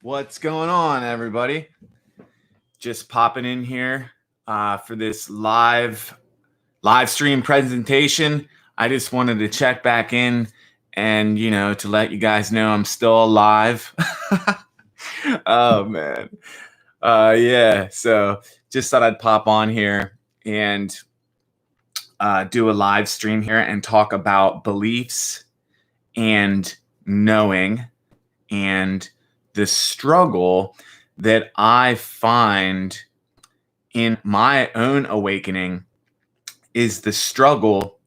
What's going on, everybody? Just popping in here for this live stream presentation. I just wanted to check back in and, to let you guys know I'm still alive. Oh, man. Yeah, so just thought I'd pop on here and do a live stream here and talk about beliefs and knowing and the struggle that I find in my own awakening is the struggle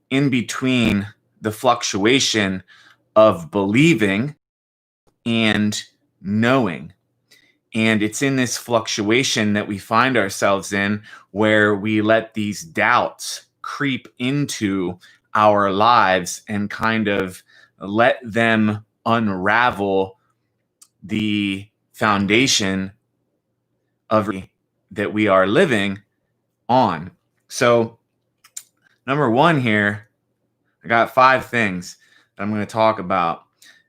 in between the fluctuation of believing and knowing. And it's in this fluctuation that we find ourselves in where we let these doubts creep into our lives and kind of let them unravel the foundation of that we are living on. So, number one here, I got 5 things that I'm going to talk about.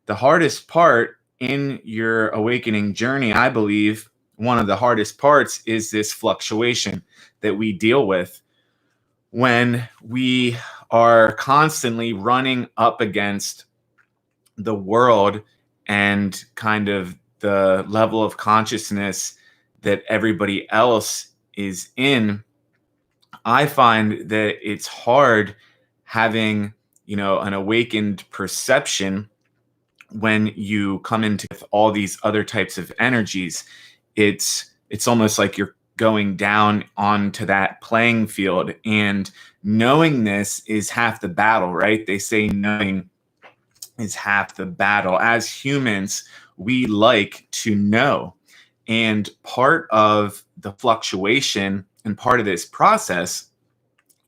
The hardest part in your awakening journey, I believe, one of the hardest parts is this fluctuation that we deal with when we are constantly running up against the world and kind of the level of consciousness that everybody else is in. I find that it's hard having, an awakened perception when you come into all these other types of energies. It's almost like you're going down onto that playing field, and knowing this is half the battle, right? They say knowing is half the battle. As humans, we like to know. And part of the fluctuation and part of this process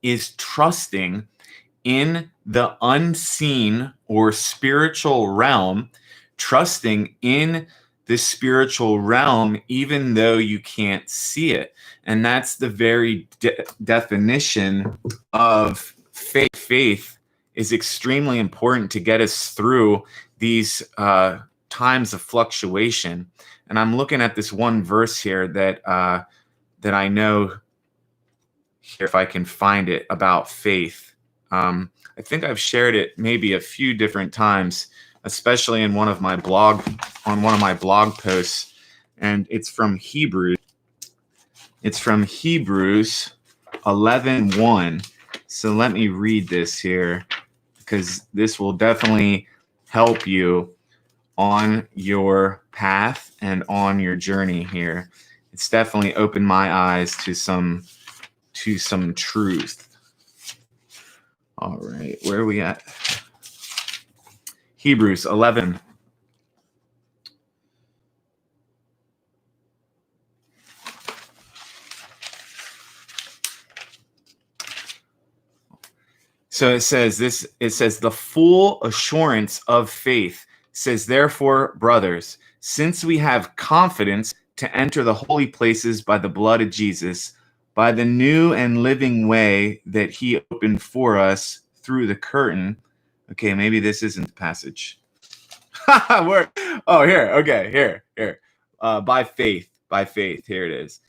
is trusting in the unseen or spiritual realm, trusting in the spiritual realm, even though you can't see it. And that's the very definition of faith. Faith is extremely important to get us through these times of fluctuation. And I'm looking at this one verse here that I know here, if I can find it, about faith. I think I've shared it maybe a few different times, especially in one of my blog posts, and it's from Hebrews. It's from Hebrews 11:1. So let me read this here, because this will definitely help you on your path and on your journey here. It's definitely opened my eyes to some truth. All right, where are we at? Hebrews 11. So it says the full assurance of faith says, therefore, brothers, since we have confidence to enter the holy places by the blood of Jesus, by the new and living way that he opened for us through the curtain. Okay, maybe this isn't the passage. Here. Okay, here. By faith. Here it is.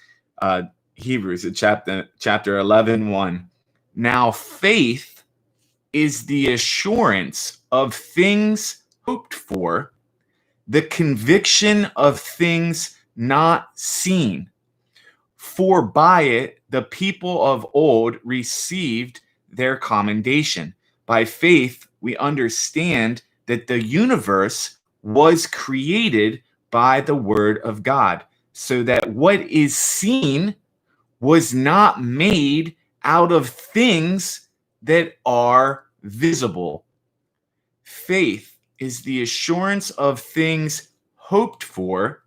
Hebrews, chapter 11:1. Now faith is the assurance of things hoped for, the conviction of things not seen. For by it the people of old received their commendation. By faith we understand that the universe was created by the word of God, so that what is seen was not made out of things that are visible. Faith is the assurance of things hoped for,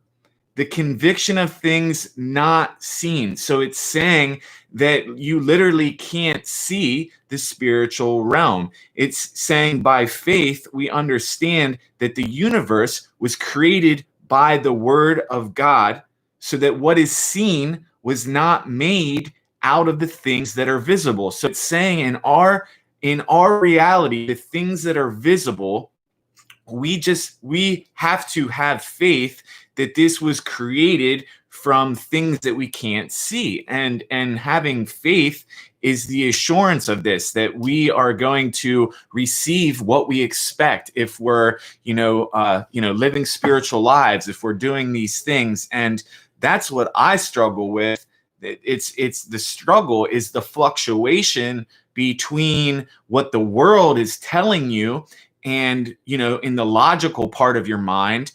the conviction of things not seen. So it's saying that you literally can't see the spiritual realm. It's saying by faith, we understand that the universe was created by the word of God, so that what is seen was not made out of the things that are visible. So it's saying in our reality, the things that are visible, we have to have faith that this was created from things that we can't see. And having faith is the assurance of this, that we are going to receive what we expect if we're, living spiritual lives, if we're doing these things. And that's what I struggle with. It's the struggle is the fluctuation between what the world is telling you and, in the logical part of your mind,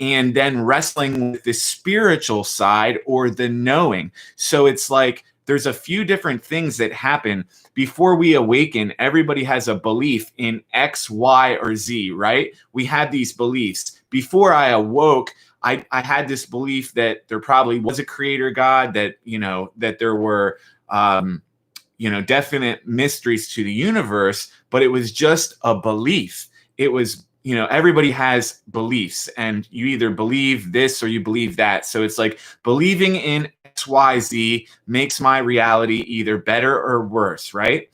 and then wrestling with the spiritual side or the knowing. So it's like there's a few different things that happen before we awaken. Everybody has a belief in X, Y, or Z, right? We had these beliefs. Before I awoke, I had this belief that there probably was a creator God, that, that there were, definite mysteries to the universe, but it was just a belief. It was, everybody has beliefs, and you either believe this or you believe that. So it's like believing in XYZ makes my reality either better or worse, right?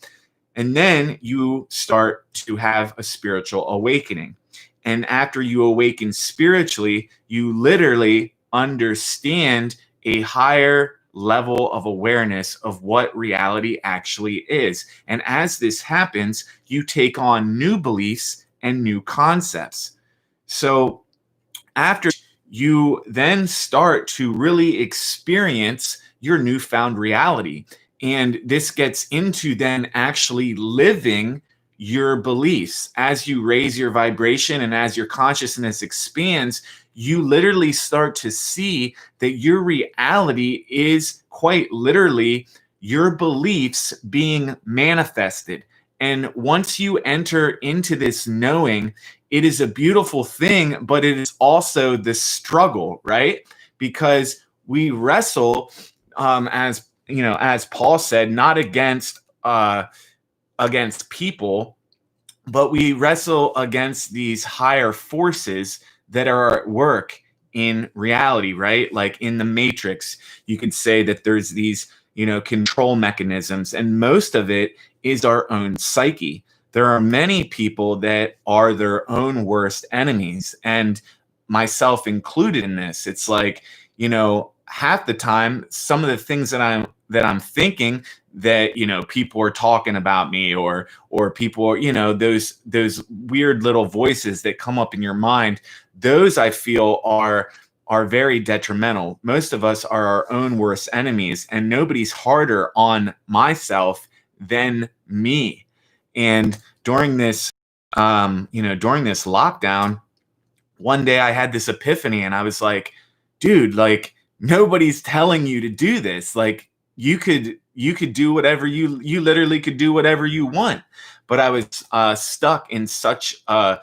And then you start to have a spiritual awakening. And after you awaken spiritually, you literally understand a higher level of awareness of what reality actually is. And as this happens, you take on new beliefs and new concepts. So after, you then start to really experience your newfound reality. And this gets into then actually living your beliefs. As you raise your vibration and as your consciousness expands, you literally start to see that your reality is quite literally your beliefs being manifested. And once you enter into this knowing, it is a beautiful thing, but it is also the struggle, right? Because we wrestle, as Paul said, not against people, but we wrestle against these higher forces that are at work in reality, right? Like in the Matrix, you could say that there's these, control mechanisms, and most of it is our own psyche. There are many people that are their own worst enemies, and myself included in this. It's like, half the time, some of the things that I'm thinking that, people are talking about me, or people, those weird little voices that come up in your mind, those I feel are very detrimental. Most of us are our own worst enemies, and nobody's harder on myself than me. And during this, during this lockdown, one day I had this epiphany, and I was like, dude, like, nobody's telling you to do this. Like, you could do whatever you literally could do whatever you want. But I was stuck in such a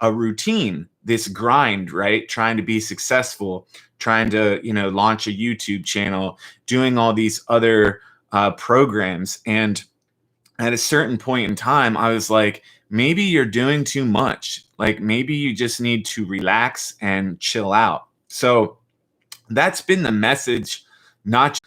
routine, this grind, right? Trying to be successful, trying to, launch a YouTube channel, doing all these other programs. And at a certain point in time, I was like, maybe you're doing too much. Like, maybe you just need to relax and chill out. So that's been the message, not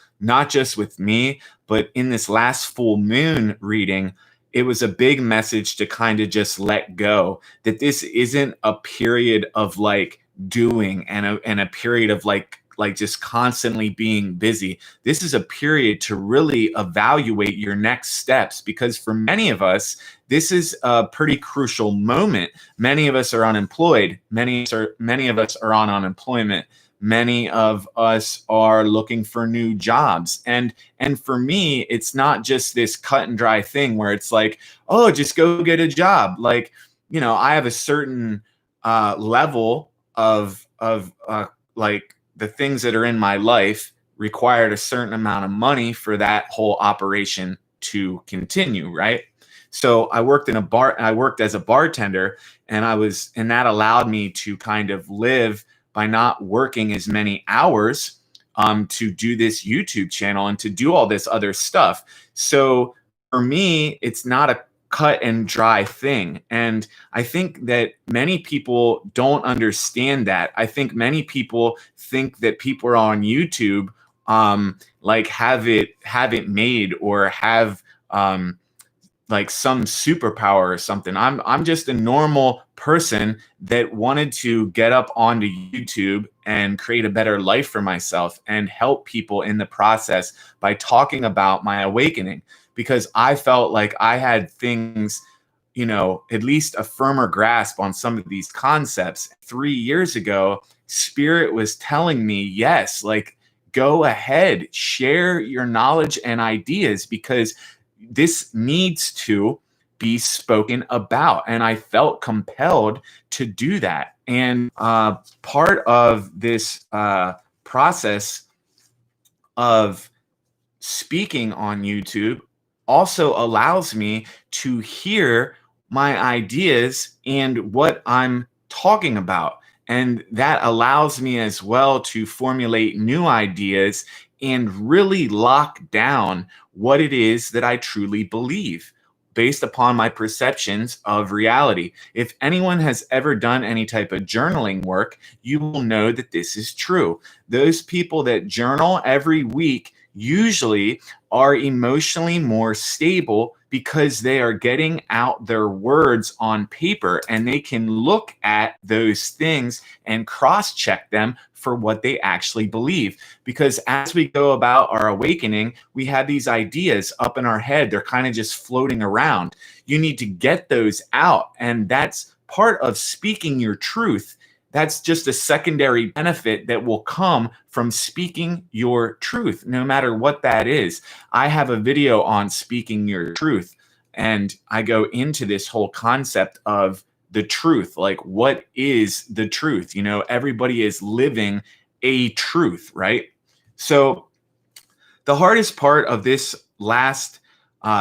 just with me, but in this last full moon reading. It was a big message to kind of just let go, that this isn't a period of like doing and a period of like just constantly being busy. This is a period to really evaluate your next steps, because for many of us, this is a pretty crucial moment. Many of us are unemployed. Many of us are on unemployment. Many of us are looking for new jobs. And for me, it's not just this cut and dry thing where it's like, oh, just go get a job. Like, I have a certain level of like the things that are in my life required a certain amount of money for that whole operation to continue, right? So I worked in a bar. I worked as a bartender, and that allowed me to kind of live by not working as many hours to do this YouTube channel and to do all this other stuff. So for me, it's not a cut and dry thing. And I think that many people don't understand that. I think many people think that people are on YouTube like have it made, or have like some superpower or something. I'm just a normal person that wanted to get up onto YouTube and create a better life for myself and help people in the process by talking about my awakening, because I felt like I had things, at least a firmer grasp on some of these concepts. 3 years ago, Spirit was telling me, yes, like, go ahead, share your knowledge and ideas, because this needs to be spoken about. And I felt compelled to do that. And part of this process of speaking on YouTube also allows me to hear my ideas and what I'm talking about. And that allows me as well to formulate new ideas and really lock down what it is that I truly believe based upon my perceptions of reality. If anyone has ever done any type of journaling work, you will know that this is true. Those people that journal every week usually are emotionally more stable because they are getting out their words on paper, and they can look at those things and cross-check them for what they actually believe. Because as we go about our awakening, we have these ideas up in our head. They're kind of just floating around. You need to get those out, and that's part of speaking your truth. That's just a secondary benefit that will come from speaking your truth, no matter what that is. I have a video on speaking your truth, and I go into this whole concept of the truth. Like, what is the truth? Everybody is living a truth, right? So the hardest part of this last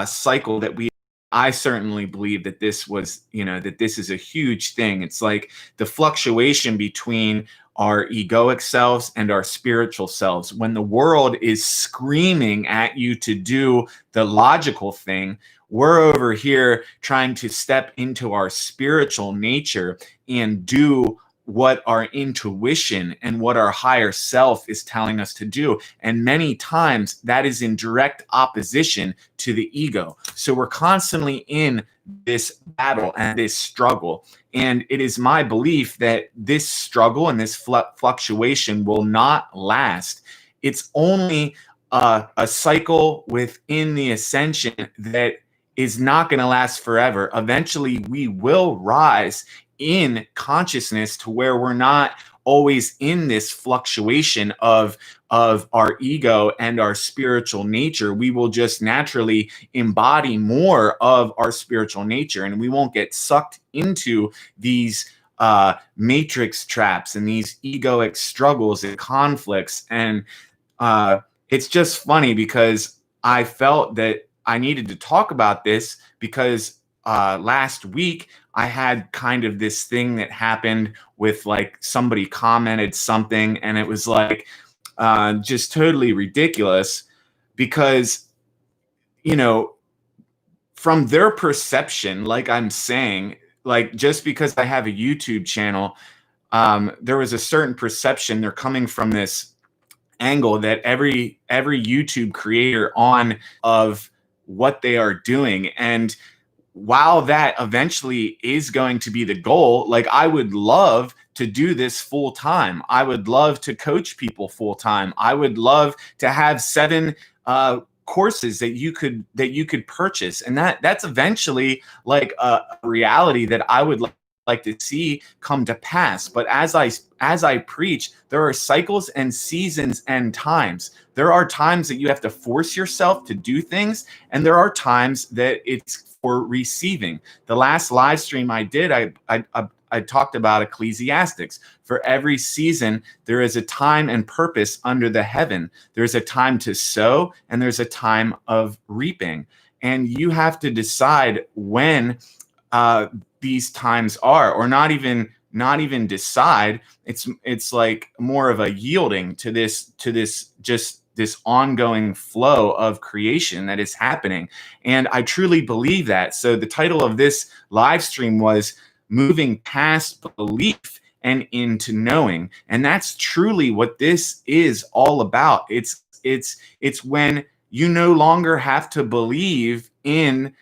cycle that I certainly believe that this was, that this is a huge thing. It's like the fluctuation between our egoic selves and our spiritual selves. When the world is screaming at you to do the logical thing, we're over here trying to step into our spiritual nature and do what our intuition and what our higher self is telling us to do. And many times that is in direct opposition to the ego. So we're constantly in this battle and this struggle. And it is my belief that this struggle and this fluctuation will not last. It's only a cycle within the ascension that is not going to last forever. Eventually, we will rise in consciousness to where we're not always in this fluctuation of our ego and our spiritual nature. We will just naturally embody more of our spiritual nature, and we won't get sucked into these matrix traps and these egoic struggles and conflicts. And it's just funny because I felt that I needed to talk about this because last week I had kind of this thing that happened with, like, somebody commented something, and it was like just totally ridiculous because, from their perception, like I'm saying, like, just because I have a YouTube channel, there was a certain perception. They're coming from this angle that every YouTube creator on of what they are doing. And while that eventually is going to be the goal, like, I would love to do this full time. I would love to coach people full time. I would love to have 7 courses that you could purchase. And that's eventually like a reality that I would like to see come to pass. But as I preach, there are cycles and seasons and times. There are times that you have to force yourself to do things, and there are times that it's for receiving. The last live stream I did, I talked about Ecclesiastics. For every season, there is a time and purpose under the heaven. There's a time to sow, and there's a time of reaping. And you have to decide when these times are, or not even decide. It's like more of a yielding to this just this ongoing flow of creation that is happening. And I truly believe that. So the title of this live stream was Moving Past Belief and Into Knowing. And that's truly what this is all about. It's when you no longer have to believe in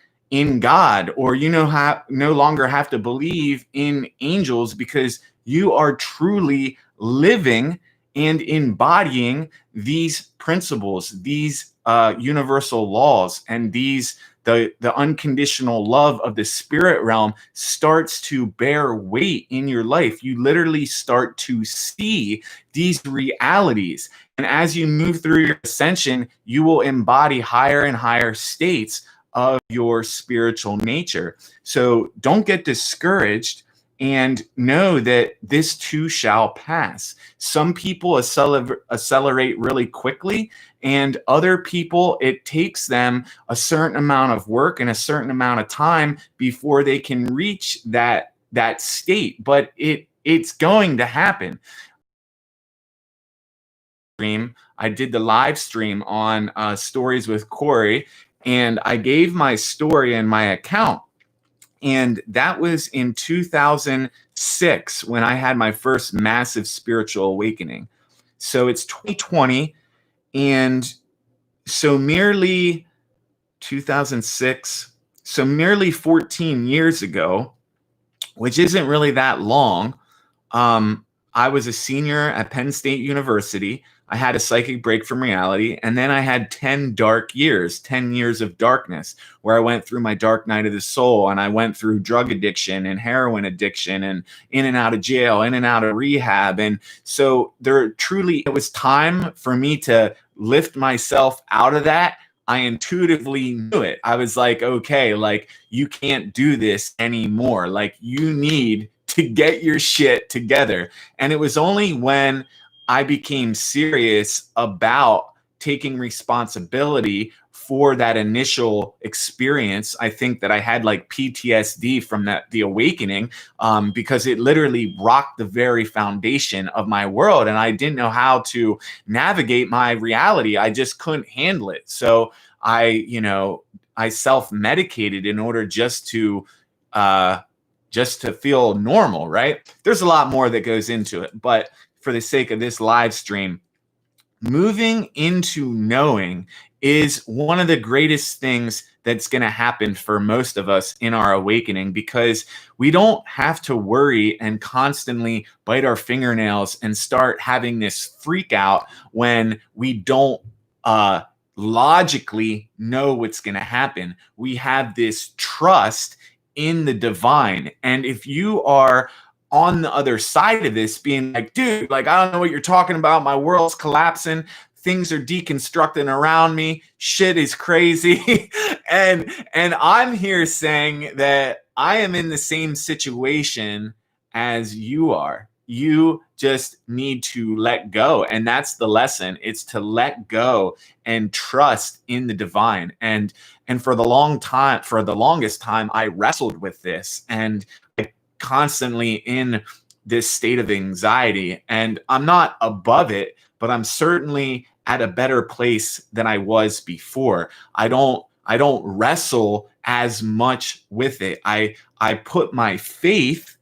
God, or no longer have to believe in angels, because you are truly living and embodying these principles, these universal laws, and the unconditional love of the spirit realm starts to bear weight in your life. You literally start to see these realities. And as you move through your ascension, you will embody higher and higher states of your spiritual nature. So don't get discouraged, and know that this too shall pass. Some people accelerate really quickly, and other people, it takes them a certain amount of work and a certain amount of time before they can reach that state. But it's going to happen. I did the live stream on Stories with Corey, and I gave my story and my account. And that was in 2006 when I had my first massive spiritual awakening. So it's 2020. And so merely 2006, so merely 14 years ago, which isn't really that long, I was a senior at Penn State University. I had a psychic break from reality, and then I had 10 dark years, 10 years of darkness, where I went through my dark night of the soul, and I went through drug addiction and heroin addiction and in and out of jail, in and out of rehab. And so it was time for me to lift myself out of that. I intuitively knew it. I was like, okay, like, you can't do this anymore. Like, you need to get your shit together. And it was only when I became serious about taking responsibility for that initial experience. I think that I had like PTSD from the awakening, because it literally rocked the very foundation of my world, and I didn't know how to navigate my reality. I just couldn't handle it. So I self-medicated in order just to feel normal, right? There's a lot more that goes into it, but for the sake of this live stream, moving into knowing is one of the greatest things that's going to happen for most of us in our awakening, because we don't have to worry and constantly bite our fingernails and start having this freak out when we don't logically know what's going to happen. We have this trust in the divine. And if you are on the other side of this being like, dude, like, I don't know what you're talking about. My world's collapsing. Things are deconstructing around me. Shit is crazy. and I'm here saying that I am in the same situation as you are. You just need to let go. And that's the lesson. It's to let go and trust in the divine. And for the longest time, I wrestled with this, and constantly in this state of anxiety. And I'm not above it, but I'm certainly at a better place than I was before. I don't wrestle as much with it. I put my faith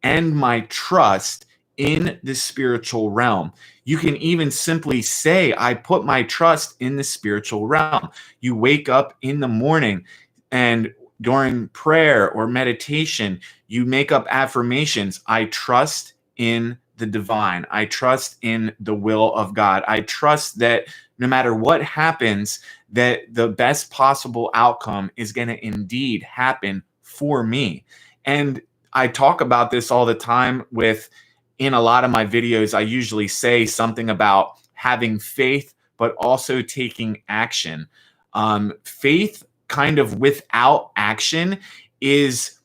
and my trust in the spiritual realm. You can even simply say, I put my trust in the spiritual realm. You wake up in the morning, and during prayer or meditation, you make up affirmations. I trust in the divine. I trust in the will of God. I trust that no matter what happens, that the best possible outcome is going to indeed happen for me. And I talk about this all the time in a lot of my videos. I usually say something about having faith, but also taking action. Faith kind of without action is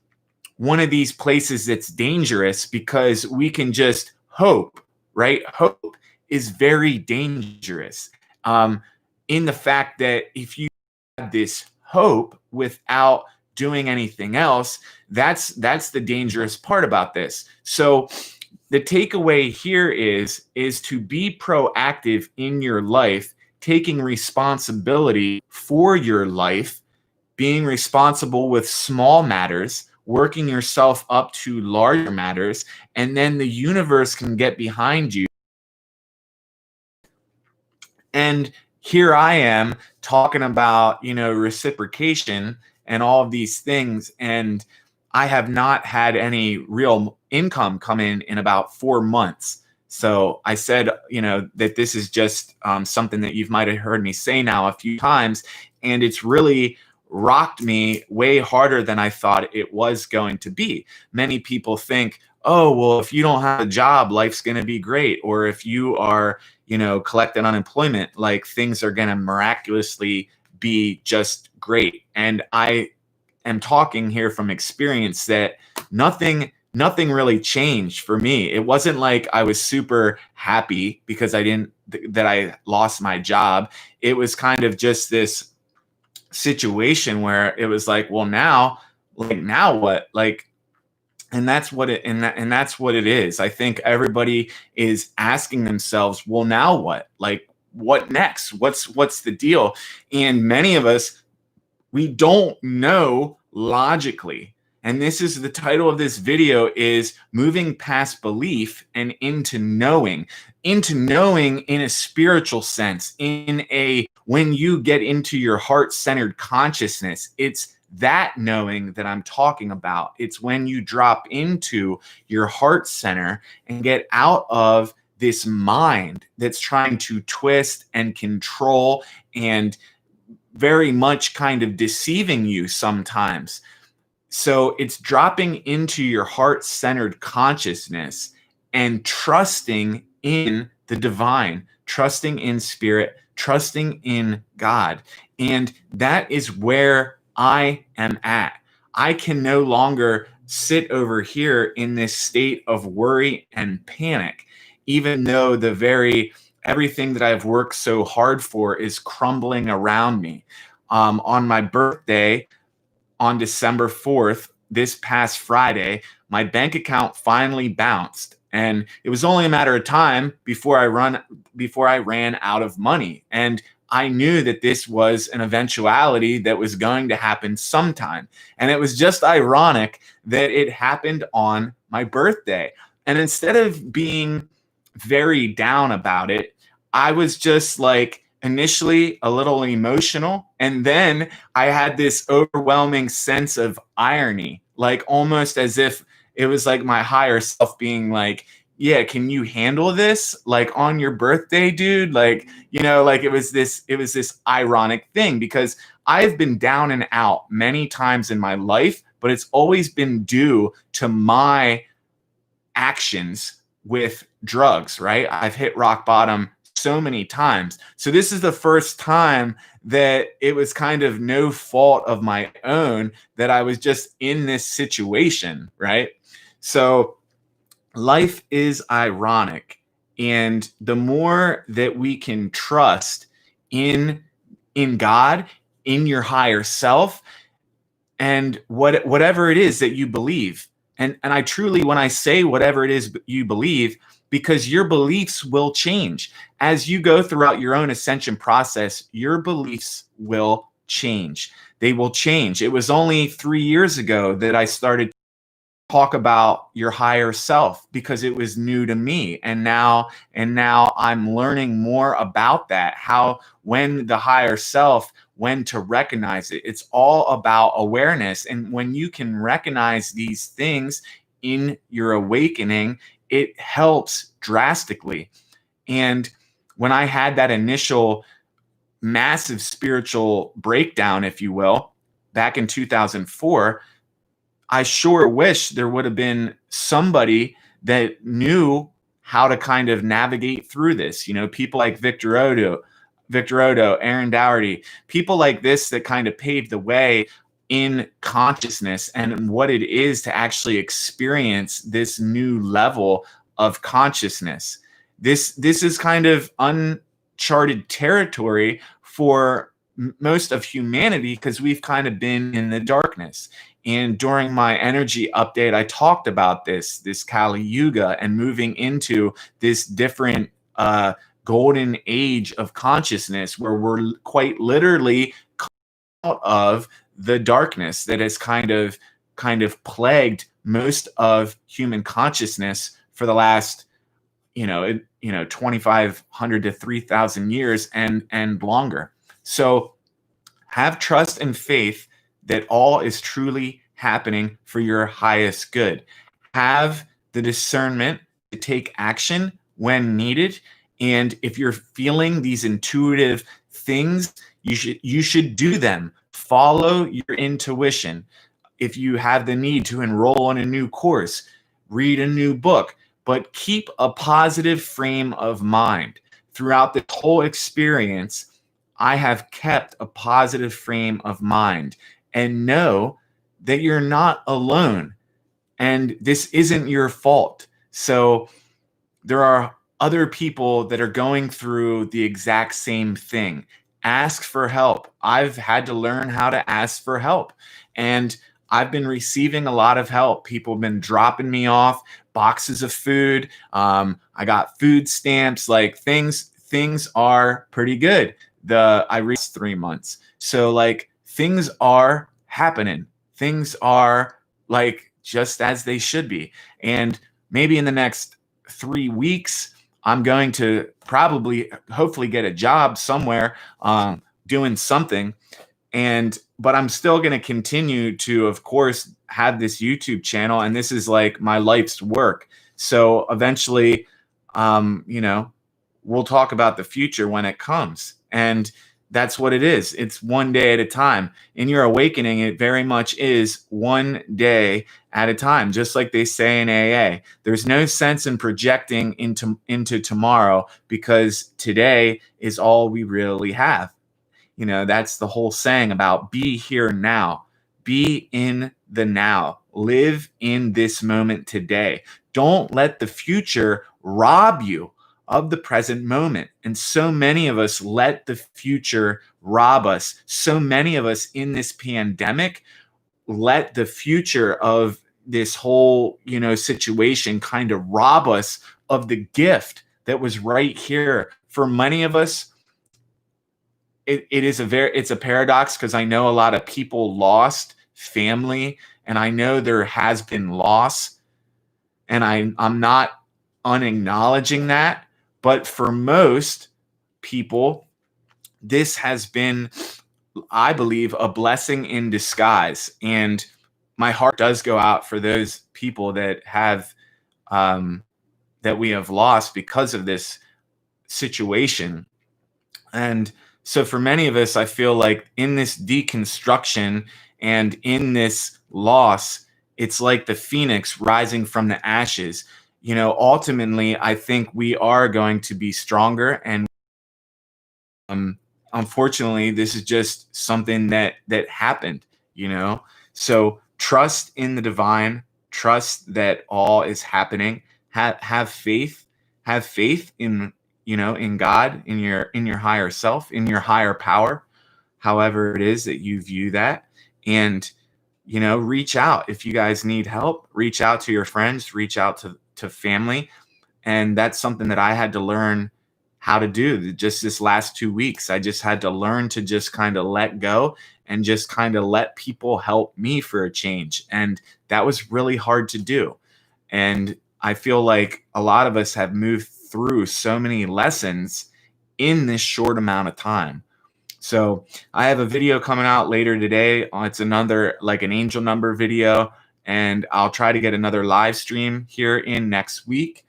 one of these places that's dangerous, because we can just hope, right? Hope is very dangerous, in the fact that if you have this hope without doing anything else, that's the dangerous part about this. So the takeaway here is to be proactive in your life, taking responsibility for your life, being responsible with small matters, working yourself up to larger matters, and then the universe can get behind you. And here I am talking about, reciprocation and all of these things, and I have not had any real income come in about 4 months. So I said, that this is just something that you might have heard me say now a few times, and it's really rocked me way harder than I thought it was going to be. Many people think, oh, well, if you don't have a job, life's going to be great. Or if you are, collecting unemployment, like things are going to miraculously be just great. And I am talking here from experience that nothing really changed for me. It wasn't like I was super happy because that I lost my job. It was kind of just this situation where it was like, well, now what? Like, and that's what it is. I think everybody is asking themselves, well, now what? Like, what next? What's the deal? And many of us, we don't know logically. And this is the title of this video, is moving past belief and into knowing in a spiritual sense, when you get into your heart-centered consciousness. It's that knowing that I'm talking about. It's when you drop into your heart center and get out of this mind that's trying to twist and control and very much kind of deceiving you sometimes. So it's dropping into your heart-centered consciousness and trusting in the divine, trusting in spirit, trusting in God. And that is where I am at. I can no longer sit over here in this state of worry and panic, even though everything that I've worked so hard for is crumbling around me. On my birthday, on December 4th, this past Friday, my bank account finally bounced. And it was only a matter of time before I ran out of money. And I knew that this was an eventuality that was going to happen sometime. And it was just ironic that it happened on my birthday. And instead of being very down about it, I was just like initially a little emotional. And then I had this overwhelming sense of irony, like almost as if it was like my higher self being like, yeah, can you handle this? Like on your birthday, dude? Like, like it was this ironic thing, because I've been down and out many times in my life, but it's always been due to my actions with drugs, right? I've hit rock bottom so many times. So this is the first time that it was kind of no fault of my own that I was just in this situation, right? So life is ironic. And the more that we can trust in God, in your higher self, and whatever it is that you believe. And I truly, when I say whatever it is you believe, because your beliefs will change. As you go throughout your own ascension process, your beliefs will change. They will change. It was only 3 years ago that I started talk about your higher self, because it was new to me. And now I'm learning more about that, how when the higher self, when to recognize it. It's all about awareness. And when you can recognize these things in your awakening, it helps drastically. And when I had that initial massive spiritual breakdown, if you will, back in 2004, I sure wish there would have been somebody that knew how to kind of navigate through this. People like Victor Odo, Aaron Dougherty, people like this that kind of paved the way in consciousness and what it is to actually experience this new level of consciousness. This is kind of uncharted territory for most of humanity, because we've kind of been in the darkness. And during my energy update, I talked about this Kali Yuga and moving into this different golden age of consciousness, where we're quite literally out of the darkness that has kind of plagued most of human consciousness for the last 2,500 to 3,000 years and longer. So have trust and faith that all is truly happening for your highest good. Have the discernment to take action when needed. And if you're feeling these intuitive things, you should do them. Follow your intuition. If you have the need to enroll in a new course, read a new book, but keep a positive frame of mind. Throughout this whole experience, I have kept a positive frame of mind, and know that you're not alone and this isn't your fault. So there are other people that are going through the exact same thing. Ask for help. I've had to learn how to ask for help, and I've been receiving a lot of help. People have been dropping me off boxes of food. I got food stamps. Like things are pretty good. I reached 3 months, so like things are happening. Things are like just as they should be, and maybe in the next 3 weeks, I'm going to probably, hopefully, get a job somewhere, doing something. But I'm still going to continue to, of course, have this YouTube channel, and this is like my life's work. So eventually, we'll talk about the future when it comes. And that's what it is. It's one day at a time. In your awakening, it very much is one day at a time, just like they say in AA. There's no sense in projecting into tomorrow, because today is all we really have. That's the whole saying about be here now. Be in the now. Live in this moment today. Don't let the future rob you of the present moment. And so many of us let the future rob us. So many of us in this pandemic let the future of this whole, situation kind of rob us of the gift that was right here. For many of us, it's a paradox, because I know a lot of people lost family, and I know there has been loss, and I'm not unacknowledging that. But for most people, this has been, I believe, a blessing in disguise. And my heart does go out for those people that we have lost because of this situation. And so for many of us, I feel like in this deconstruction and in this loss, it's like the phoenix rising from the ashes. Ultimately, I think we are going to be stronger. And unfortunately, this is just something that happened. So trust in the divine. Trust that all is happening. Have faith. Have faith in in God, in your higher self, in your higher power, however it is that you view that. And reach out if you guys need help. Reach out to your friends. Reach out to family. And that's something that I had to learn how to do just this last 2 weeks. I just had to learn to just kind of let go and just kind of let people help me for a change. And that was really hard to do. And I feel like a lot of us have moved through so many lessons in this short amount of time. So I have a video coming out later today. It's another, like, an angel number video, and I'll try to get another live stream here in next week.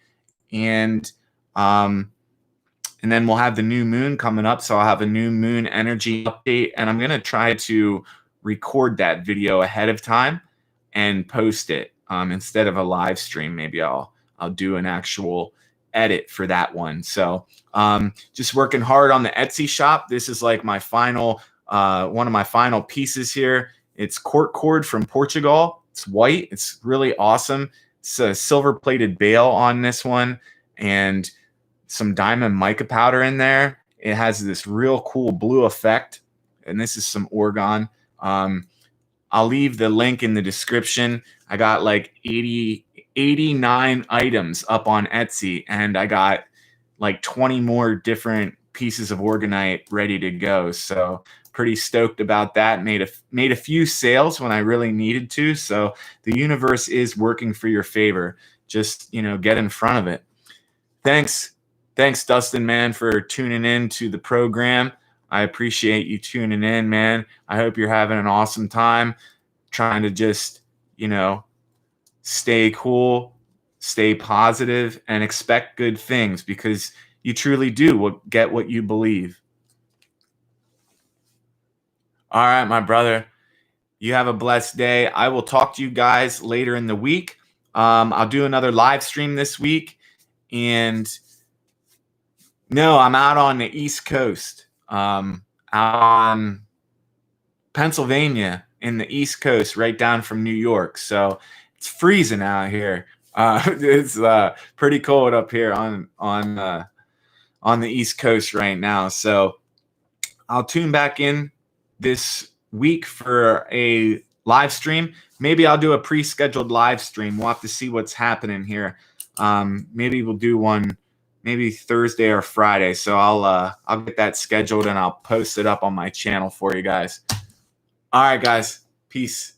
And then we'll have the new moon coming up. So I'll have a new moon energy update, and I'm going to try to record that video ahead of time and post it instead of a live stream. Maybe I'll do an actual edit for that one. So just working hard on the Etsy shop. This is like my final, one of my final pieces here. It's cork cord from Portugal. It's white. It's really awesome. It's a silver plated bail on this one, and some diamond mica powder in there. It has this real cool blue effect, and this is some orgone. I'll leave the link in the description. I got like 89 items up on Etsy, and I got like 20 more different pieces of orgonite ready to go. So pretty stoked about that. Made a few sales when I really needed to. So the universe is working for your favor. Just, get in front of it. Thanks, Dustin, man, for tuning in to the program. I appreciate you tuning in, man. I hope you're having an awesome time trying to just, stay cool, stay positive, and expect good things, because you truly do get what you believe. All right, my brother. You have a blessed day. I will talk to you guys later in the week. I'll do another live stream this week. And no, I'm out on the East Coast, out on Pennsylvania in the East Coast, right down from New York. So it's freezing out here. It's pretty cold up here on the East Coast right now. So I'll tune back in this week for a live stream. Maybe I'll do a pre-scheduled live stream. We'll have to see what's happening here. Maybe we'll do one maybe Thursday or Friday. So I'll get that scheduled and I'll post it up on my channel for you guys. All right, guys. Peace.